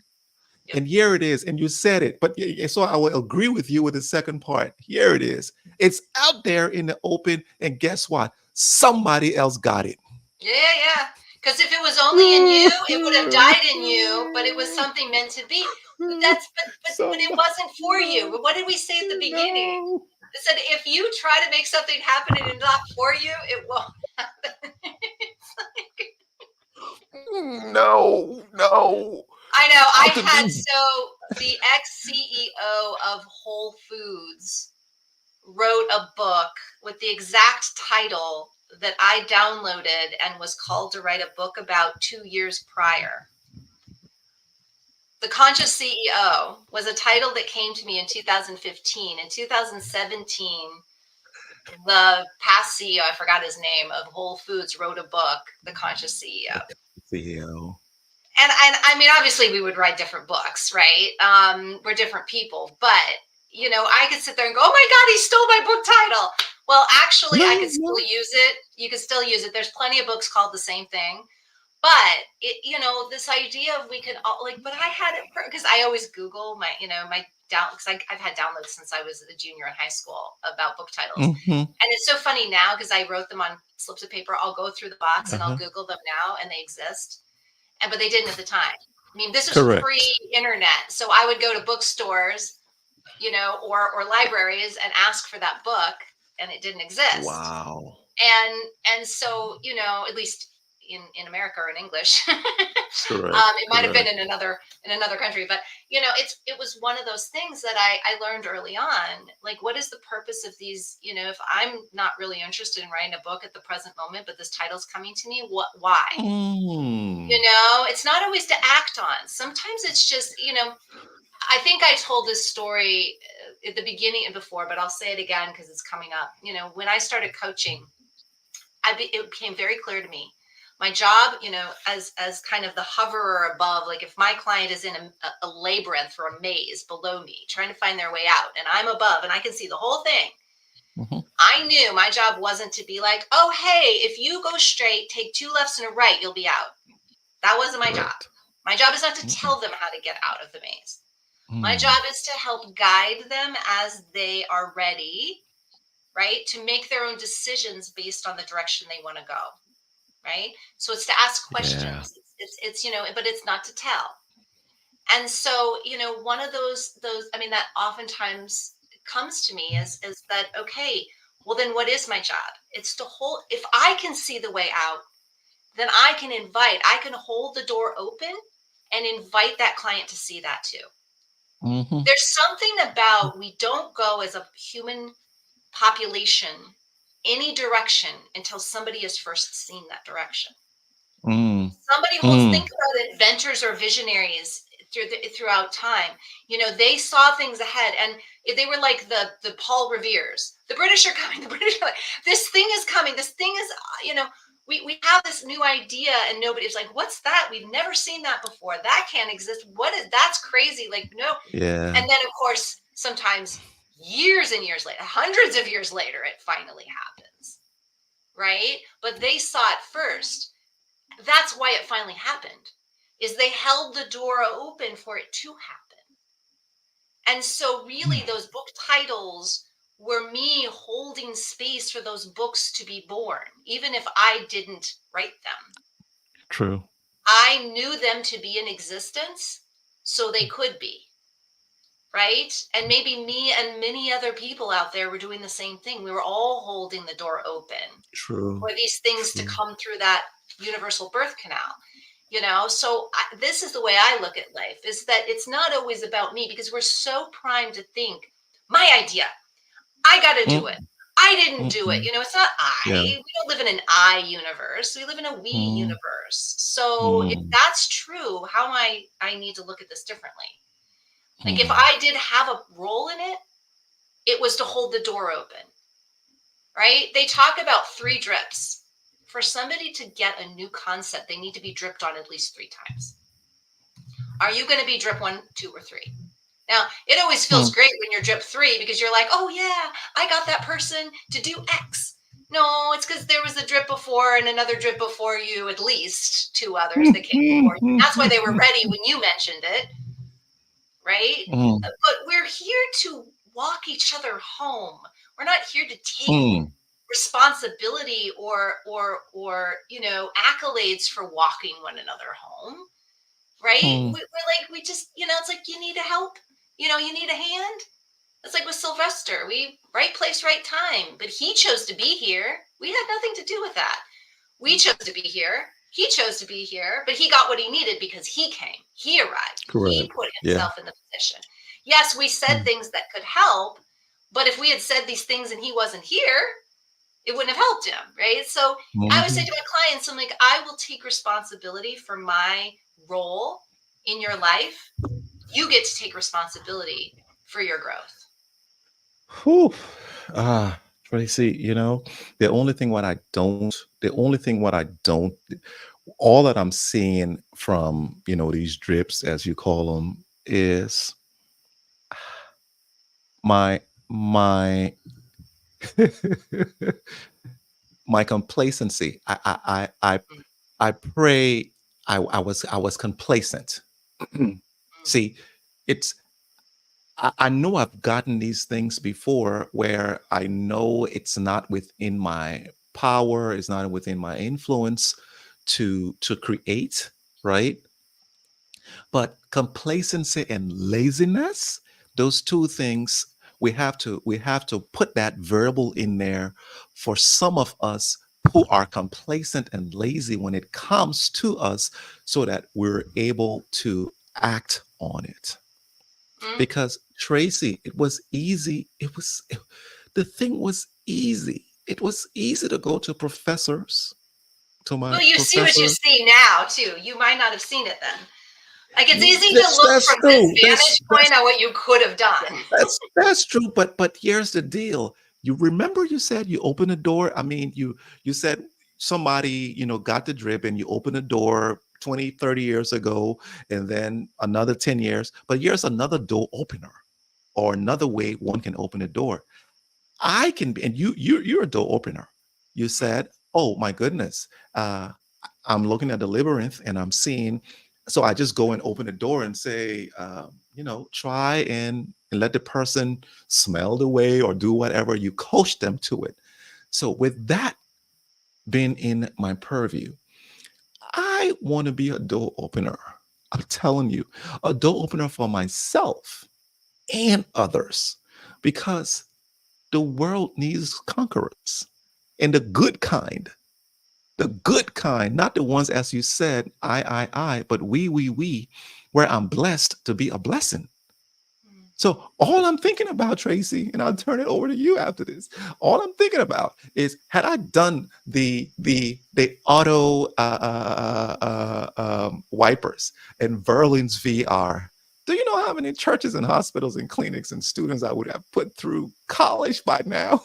Yep. And here it is. And you said it. But so I will agree with you with the second part. Here it is. It's out there in the open. And guess what? Somebody else got it. Yeah, yeah. Because if it was only in you, it would have died in you, but it was something meant to be. But it Somebody, wasn't for you. But what did we say at the beginning? no, It said if you try to make something happen and it's not for you, it won't happen. It's like, no, no. I know. I How could had we? so the ex CEO of Whole Foods wrote a book with the exact title that I downloaded and was called to write a book about 2 years prior. The Conscious CEO was a title that came to me in 2015. In 2017, the past CEO, I forgot his name, of Whole Foods wrote a book, The Conscious CEO. CEO. And I mean, obviously, we would write different books, right? We're different people, but I could sit there and go, "Oh my God, he stole my book title." Well, actually, I could No, still no. use it. You could still use it. There's plenty of books called the same thing, but this idea of we could all like, but I had it because I always Google my down because I've had downloads since I was a junior in high school about book titles, Hmm. and it's so funny now because I wrote them on slips of paper. I'll go through the box and I'll Uh-huh. Google them now, and they exist but they didn't at the time. I mean, this was Correct. pre-internet, so I would go to bookstores, or libraries and ask for that book, and it didn't exist. Wow. And so at least in America or in English, Correct. it might have been Correct. in another country, but it was one of those things that I learned early on. Like, what is the purpose of these? If I'm not really interested in writing a book at the present moment, but this title's coming to me, why? Mm. It's not always to act on. Sometimes it's just, I think I told this story at the beginning and before, but I'll say it again because it's coming up. When I started coaching, it became very clear to me. My job, as kind of the hoverer above, like if my client is in a labyrinth or a maze below me, trying to find their way out, and I'm above and I can see the whole thing, Mhm. I knew my job wasn't to be like, oh, hey, if you go straight, take two lefts and a right, you'll be out. That wasn't my job. Correct. My job is not to Mm-mm. tell them how to get out of the maze. My Mm. job is to help guide them as they are ready, right? To make their own decisions based on the direction they want to go, right? So it's to ask Yeah. questions. But it's not to tell. And so, one of those, I mean, that oftentimes comes to me is that, okay, well, then what is my job? It's to hold, if I can see the way out, then I can hold the door open and invite that client to see that too. Mhm. There's something about, we don't go as a human population any direction until somebody has first seen that direction. Mm. Somebody holds, Mm. think about inventors or visionaries throughout time. They saw things ahead, and if they were like the Paul Revere's, the British are coming, the British are like, this thing is coming, this thing is, we have this new idea, and nobody's like, what's that? We've never seen that before. That can't exist. That's crazy. Like, no. Yeah. And then, of course, sometimes years and years later, hundreds of years later, it finally happens, right? But they saw it first. That's why it finally happened, is they held the door open for it to happen. And so really those book titles were me holding space for those books to be born, even if I didn't write them. True. I knew them to be in existence so they could be. Right? And maybe me and many other people out there were doing the same thing. We were all holding the door open True. for these things to True. come through that universal birth canal. So this is the way I look at life, is that it's not always about me, because we're so primed to think, my idea, I got to do it, Mm. I didn't do it. Mm-mm. It's not Yeah. we don't live in an I universe, we live in a we Mm. universe. So if Mm. that's true, how am I need to look at this differently. Like, if Mm. I did have a role in it, it was to hold the door open, right? They talk about 3 drips. For somebody to get a new concept, they need to be dripped on at least 3 times. Are you going to be drip 1, 2, or 3? Now, it always feels Mm. great when you're drip 3, because you're like, oh, yeah, I got that person to do X. No, it's because there was a drip before and another drip before you, at least 2 others that came before you. That's why they were ready when you mentioned it, right? Mm. But we're here to walk each other home. We're not here to take Mm. responsibility or accolades for walking one another home, right? Mm. We're like, we just, it's like, you need a help, you need a hand. It's like with Sylvester, we right place, right time, but he chose to be here. We had nothing to do with that. We chose to be here. He chose to be here, but he got what he needed because he came. He arrived. He Correct. put Yeah. himself in the position. Yes, we said Mm. things that could help, but if we had said these things and he wasn't here, it wouldn't have helped him, right? So I would say Mhm. to my clients, I'm like, I will take responsibility for my role in your life. You get to take responsibility for your growth. Whew. Tracy, the only thing what I don't, all that I'm seeing from, these drips, as you call them, is my, my, my complacency. Mm, I pray I was complacent. mm, See, it's I know I've gotten these things before where I know it's not within my power, it's not within my influence to create, right? But complacency and laziness, those two things, we have to put that variable in there for some of us who are complacent and lazy when it comes to us, so that we're able to act on it. mm. Because Tracy, it was easy. The thing was easy. It was easy to go to professors, to my Well, you see what you professor. see now, too. You might not have seen it then. Like, it's easy to That's look that's from this true. vantage point at what you could have done. That's true. But here's the deal. You remember you said you opened the door. I mean, you said somebody, got the drip and you open the door 20, 30 years ago, and then another 10 years, but here's another door opener or another way one can open a door. I can be, and you're a door opener. You said, "Oh my goodness, uh, I'm looking at the labyrinth and I'm seeing." So I just go and open the door and say, try and let the person smell the way or do whatever. You coach them to it. So with that being in my purview, I want to be a door opener. I'm telling you, a door opener for myself and others, because the world needs conquerors, and the good kind, not the ones, as you said, I, but we, where I'm blessed to be a blessing. Mm. So all I'm thinking about, Traci, and I'll turn it over to you after this. All I'm thinking about is, had I done the auto wipers and Verlin's VR, do you know how many churches and hospitals and clinics and students I would have put through college by now?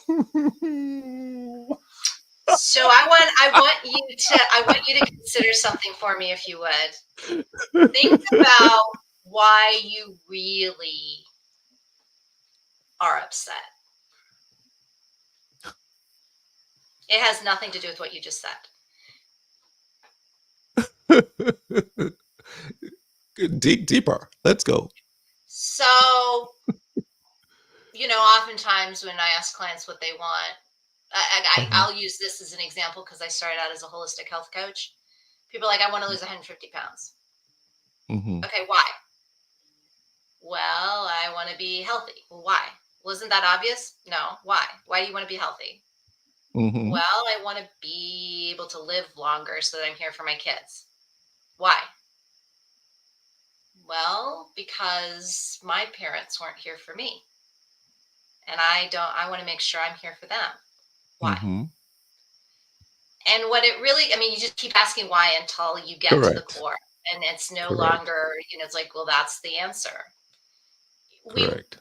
So I want you to consider something for me if you would. Think about why you really are upset. It has nothing to do with what you just said. Deeper. Let's go. So, oftentimes when I ask clients what they want, Uh-huh. I'll use this as an example because I started out as a holistic health coach. People are like, I want to lose 150 pounds. Hmm. Okay, why? Well, I want to be healthy. Well, why? Well, isn't that obvious? No. Why? Why do you want to be healthy? Hmm. Well, I want to be able to live longer so that I'm here for my kids. Why? Well, because my parents weren't here for me. And I want to make sure I'm here for them. Why? Hmm. And what it really, I mean, you just keep asking why until you get to the Correct. core. And it's no Correct. longer, it's like, well, that's the answer. we Correct.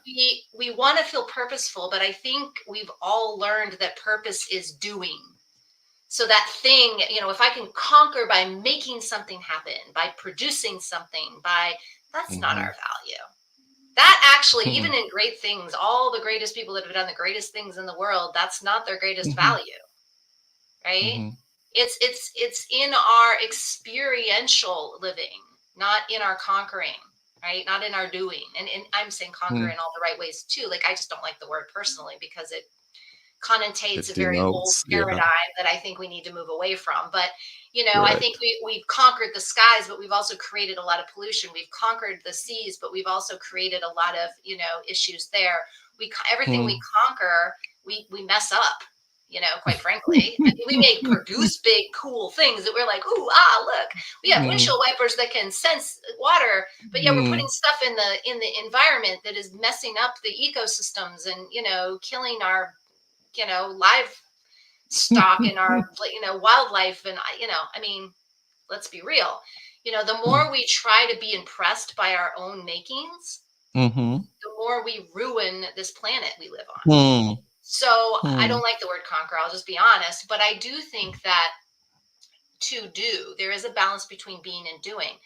we want to feel purposeful, but I think we've all learned that purpose is doing. So that thing, if I can conquer by making something happen, by producing something, that's not Hmm. our value. That actually, Hmm. even in great things, all the greatest people that have done the greatest things in the world, that's not their greatest Hmm. value, right? Hmm. It's in our experiential living, not in our conquering, right? Not in our doing. And I'm saying conquer Hmm. in all the right ways too. Like, I just don't like the word personally because it connotates a It very old denotes, yeah. paradigm that I think we need to move away from. But I think Correct. we've conquered the skies, but we've also created a lot of pollution. We've conquered the seas, but we've also created a lot of issues there. Everything we Hmm. conquer, we mess up. Quite frankly, I mean, we may produce big, cool things that we're like, ooh, look, we have Hmm. windshield wipers that can sense water, but yeah, we're putting Hmm. stuff in the environment that is messing up the ecosystems and killing our live stock and our wildlife. And I mean, let's be real. The more we try to be impressed by our own makings, Hmm. the more we ruin this planet we live on. Hmm. So I Hmm. don't like the word conquer, I'll just be honest, but I do think that to do, there is a balance between being and doing.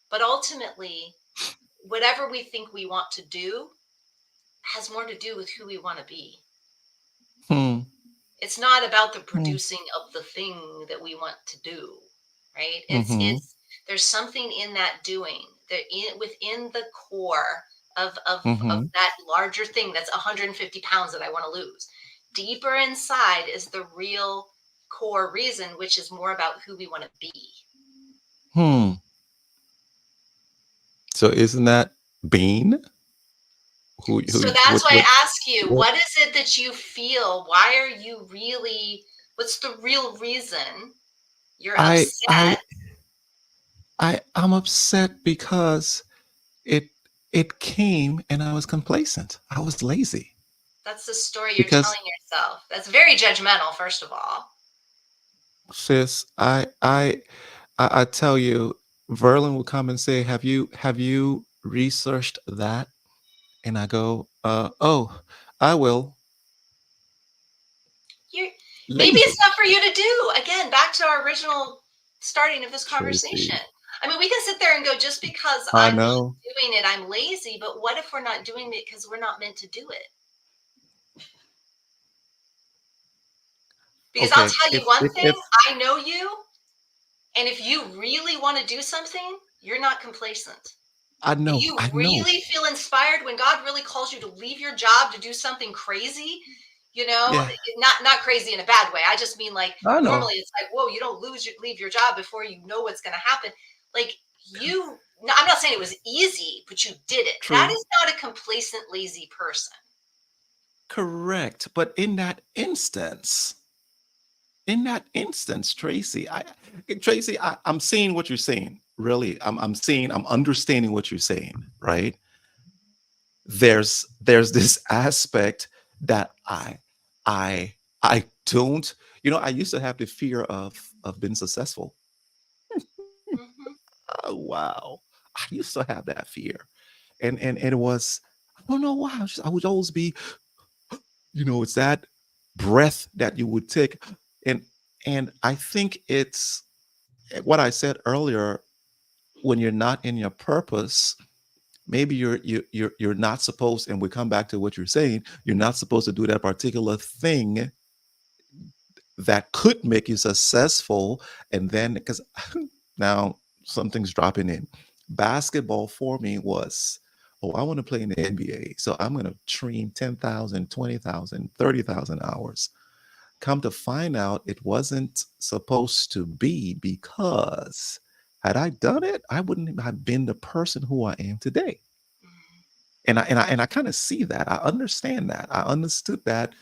But ultimately, whatever we think we want to do has more to do with who we want to be. Hmm. It's not about the Hmm. producing of the thing that we want to do, right? Hmm. It's there's something in that doing that within the core of Hmm. that larger thing that's 150 pounds that I want to lose. Deeper inside is the real core reason, which is more about who we want to be. Hmm. So isn't that Bean? So Who that's why would I ask you, what what is it that you feel? Why are you really, what's the real reason you're I upset? I'm upset because it it came and I was complacent. I was lazy That's the story you're because, telling yourself. That's very judgmental, first of all. sis, I tell you, Verlin will come and say, "Have you researched that?" And I go, "Oh, I will." You're Maybe it's lazy. not for you to do. Again, back to our original starting of this conversation. Tracy, I mean, we can sit there and go, just because I I'm not know. doing it, I'm lazy. But what if we're not doing it because we're not meant to do it? Because I'll Okay, tell you one thing, if I know you, and if you really want to do something, you're not complacent. If you I know. really feel inspired when God really calls you to leave your job to do something crazy, Yeah, not crazy in a bad way. I just mean like I normally know. it's like, whoa, you don't leave your job before you know what's going to happen. Like you, no, I'm not saying it was easy, but you did it. That True. is not a complacent, lazy person. Correct. But in that instance, Tracy, I'm seeing what you're saying. Really, I'm seeing, I'm understanding what you're saying. Right? There's this aspect that I don't. I used to have the fear of being successful. Hmm. Oh, wow, I used to have that fear, and it was, I don't know why. I would always be, it's that breath that you would take, and I think it's what I said earlier. When you're not in your purpose, maybe you're not supposed, and we come back to what you're saying, you're not supposed to do that particular thing that could make you successful. And then, because now something's dropping in. Basketball for me was, oh, I want to play in the NBA, so I'm going to train 10,000, 20,000, 30,000 hours. Come to find out, it wasn't supposed to be, because had I done it, I wouldn't have been the person who I am today. And I kind of see that. I understand that. I understood that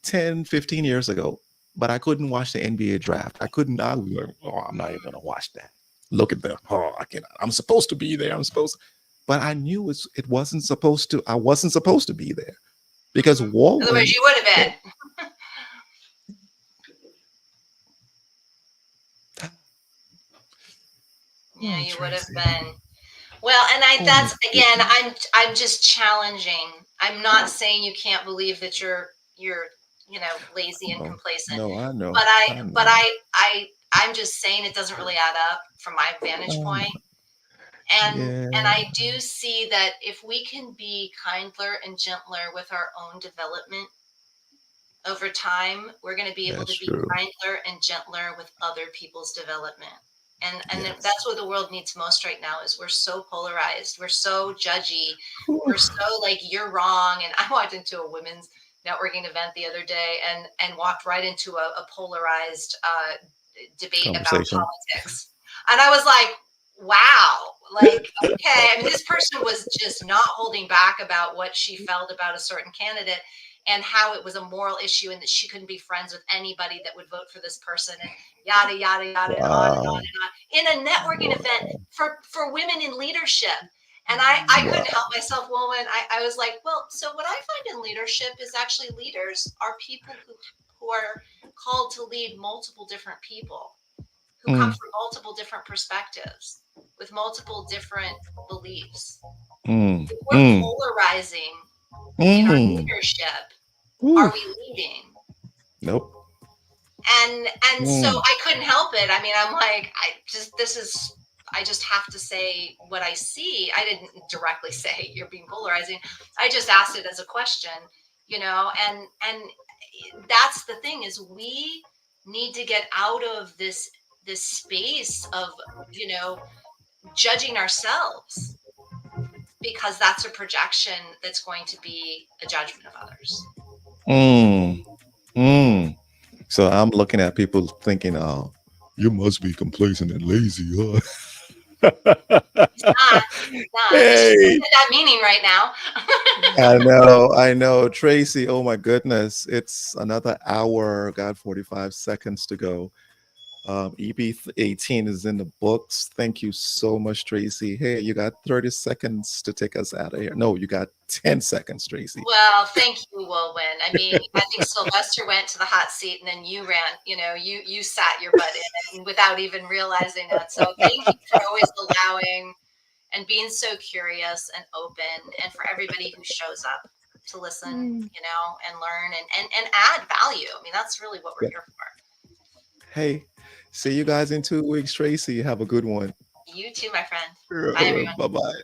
10, 15 years ago, but I couldn't watch the NBA draft. I was like, oh, I'm not even gonna watch that. Look at them. Oh, I cannot. I'm supposed to be there. I'm supposed to, but I knew it wasn't supposed to. I wasn't supposed to be there because Hmm. Otherwise, Wulwyn, you would have been. Yeah, oh you would have Tracy, been. Well, and I oh my that's again, goodness, I'm just challenging. I'm not saying you can't believe that you're, lazy and no, complacent, no, but I know, I'm just saying it doesn't really add up from my vantage I point. know. And Yeah, I do see that if we can be kinder and gentler with our own development over time, we're going to be able that's to be true. kinder and gentler with other people's development. And Yes. that's what the world needs most right now is we're so polarized, we're so judgy, Whew. we're so like you're wrong. And I walked into a women's networking event the other day and walked right into a polarized debate about Conversation. politics. And I was like, wow, like, okay. I mean, this person was just not holding back about what she felt about a certain candidate and how it was a moral issue and that she couldn't be friends with anybody that would vote for this person and yada yada yada and on and on Wow. and on in a networking event Wow. for women in leadership. And I couldn't Wow. help myself. Well, when I was like, well, so what I find in leadership is actually leaders are people who are called to lead multiple different people who come Mm, from multiple different perspectives with multiple different beliefs. mm, If we're mm, polarizing in our mm. leadership, are Woo. we leading? Nope. And so Mm, I couldn't help it. I mean, I'm like, I just have to say what I see. I didn't directly say you're being polarizing. I just asked it as a question, and that's the thing is we need to get out of this space of, you know, judging ourselves because that's a projection that's going to be a judgment of others. mm, mm. So I'm looking at people thinking, oh, you must be complacent and lazy, huh? It's not. It's not. Let's just look Hey, at that meaning right now. I know, Tracy. Oh my goodness, it's another hour. Got 45 seconds to go. EB18 is in the books. Thank you so much, Tracy. Hey, you got 30 seconds to take us out of here. No, you got 10 seconds, Tracy. Well, thank you, Wulwyn. I mean, I think Sylvester went to the hot seat and then you ran, you sat your butt in and without even realizing it. So thank you for always allowing and being so curious and open and for everybody who shows up to listen, Mm. and learn and add value. I mean, that's really what we're Yeah. here for. Hey, see you guys in 2 weeks, Tracy. Have a good one. You too, my friend. Bye, All right, everyone. bye-bye.